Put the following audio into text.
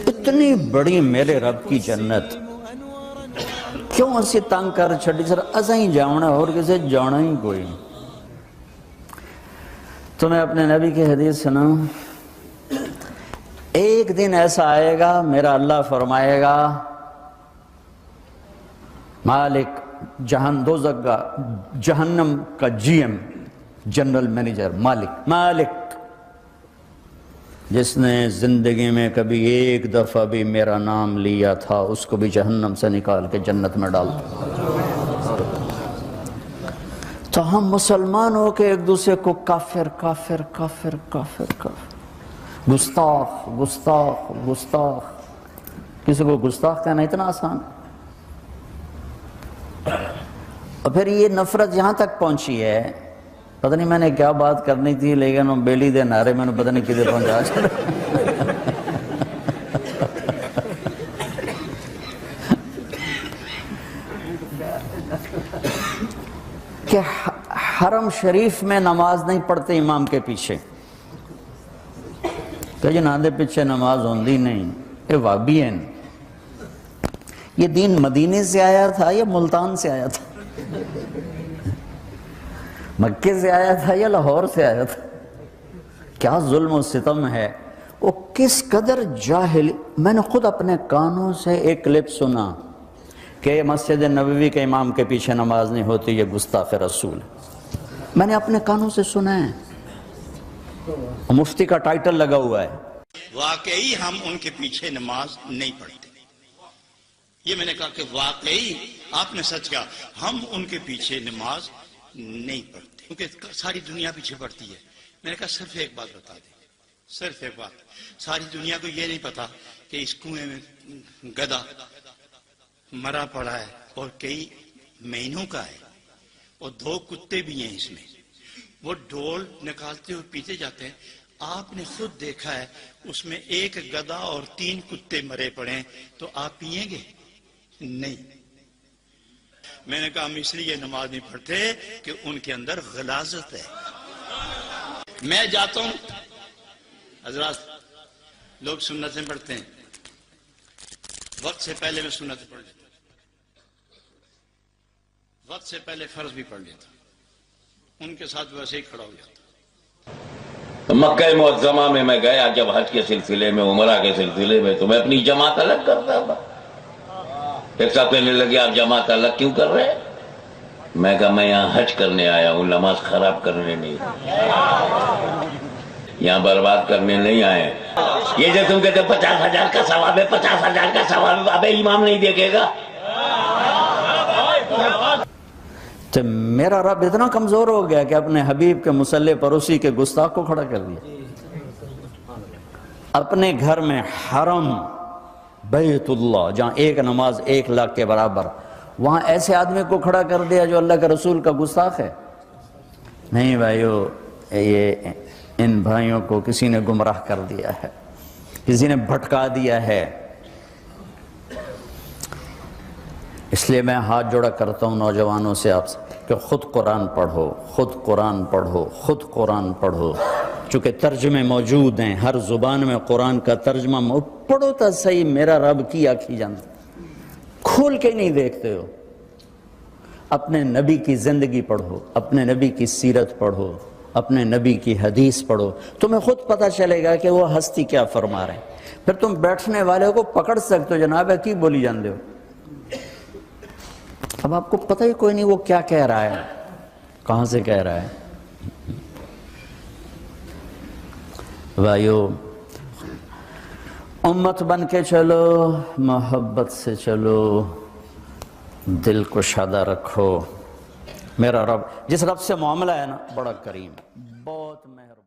اتنی بڑی میرے رب کی جنت کیوں اسی تنگ کر چھڑی سر ازاں ہی جاؤنا اور کسے جانا ہی کوئی نہیں۔ تو میں اپنے نبی کی حدیث سناؤں، ایک دن ایسا آئے گا میرا اللہ فرمائے گا مالک دوزخ کا جہنم کا جی ایم جنرل مینیجر مالک جس نے زندگی میں کبھی ایک دفعہ بھی میرا نام لیا تھا اس کو بھی جہنم سے نکال کے جنت میں ڈال دو۔ تو ہم مسلمان ہو کے ایک دوسرے کو کافر کافر کافر کافر کافر گستاخ گستاخ گستاخ، کسی کو گستاخ کہنا اتنا آسان ہے؟ اور پھر یہ نفرت یہاں تک پہنچی ہے، پتہ نہیں میں نے کیا بات کرنی تھی لیکن وہ بیلی دے نعرے میں نے پتہ نہیں کدھر پہنچا کہ حرم شریف میں نماز نہیں پڑھتے امام کے پیچھے، کہ جنہاں دے پیچھے نماز ہوندی نہیں، یہ وابی ہیں۔ یہ دین مدینے سے آیا تھا یا ملتان سے آیا تھا؟ مکے سے آیا تھا یا لاہور سے آیا تھا؟ کیا ظلم و ستم ہے، وہ کس قدر جاہل۔ میں نے خود اپنے کانوں سے ایک کلپ سنا کہ مسجد نبوی کے امام کے پیچھے نماز نہیں ہوتی، یہ گستاخ رسول ہے۔ میں نے اپنے کانوں سے سنا ہے، مفتی کا ٹائٹل لگا ہوا ہے۔ واقعی ہم ان کے پیچھے نماز نہیں پڑھتے، یہ میں نے کہا کہ واقعی آپ نے سچ کہا، ہم ان کے پیچھے نماز نہیں پڑھتے کیونکہ ساری دنیا پیچھے پڑتی ہے۔ میں نے کہا صرف ایک بات بتا دیں، صرف ایک بات، ساری دنیا کو یہ نہیں پتا کہ اس کنویں میں گدھا مرا پڑا ہے اور کئی مہینوں کا ہے اور 2 کتے بھی ہیں اس میں، وہ ڈول نکالتے ہوئے پیتے جاتے ہیں۔ آپ نے خود دیکھا ہے اس میں 1 گدھا اور 3 کتے مرے پڑے ہیں، تو آپ پیئیں گے؟ نہیں۔ میں نے کہا ہم اس لیے نماز نہیں پڑھتے کہ ان کے اندر غلاظت ہے۔ میں جاتا ہوں، حضرات لوگ سنتیں پڑھتے ہیں، وقت سے پہلے میں سنتیں پڑھ لیتا ہوں، وقت سے پہلے فرض بھی پڑھ لیتا ہوں، ان کے ساتھ ویسے ہی کھڑا ہو جاتا ہوں۔ مکہ معظمہ میں گیا جب حج کے سلسلے میں، عمرہ کے سلسلے میں، تو میں اپنی جماعت الگ کرتا تھا۔ ایک صاحب کہنے لگے آپ جماعت الگ کیوں کر رہے ہیں؟ میں کہا میں یہاں حج کرنے آیا ہوں، نماز خراب کرنے نہیں، یہاں برباد کرنے نہیں آئے۔ یہ جو تم کہتے 50,000 کا ثواب ہے، 50,000 کا ثواب ہے، ابے امام نہیں دیکھے گا۔ تو میرا رب اتنا کمزور ہو گیا کہ اپنے حبیب کے مصلی پر اسی کے گستاخ کو کھڑا کر دیا۔ اپنے گھر میں حرم بیت اللہ جہاں ایک نماز 1 لاکھ کے برابر، وہاں ایسے آدمی کو کھڑا کر دیا جو اللہ کے رسول کا گستاخ ہے۔ نہیں بھائیو، یہ ان بھائیوں کو کسی نے گمراہ کر دیا ہے، کسی نے بھٹکا دیا ہے۔ اس لیے میں ہاتھ جوڑا کرتا ہوں نوجوانوں سے آپ سے کہ خود قرآن پڑھو، خود قرآن پڑھو، خود قرآن پڑھو، چونکہ ترجمے موجود ہیں، ہر زبان میں قرآن کا ترجمہ پڑھو تا صحیح، میرا رب کی آکھی جانتا، کھول کے نہیں دیکھتے ہو۔ اپنے نبی کی زندگی پڑھو، اپنے نبی کی سیرت پڑھو، اپنے نبی کی حدیث پڑھو، تمہیں خود پتہ چلے گا کہ وہ ہستی کیا فرما رہے ہیں۔ پھر تم بیٹھنے والے کو پکڑ سکتے ہو، جناب ہے کی بولی جان دے ہو، اب آپ کو پتہ ہی کوئی نہیں وہ کیا کہہ رہا ہے، کہاں سے کہہ رہا ہے۔ بھائیو، امت بن کے چلو، محبت سے چلو، دل کو شادہ رکھو۔ میرا رب، جس رب سے معاملہ ہے نا، بڑا کریم، بہت مہربان۔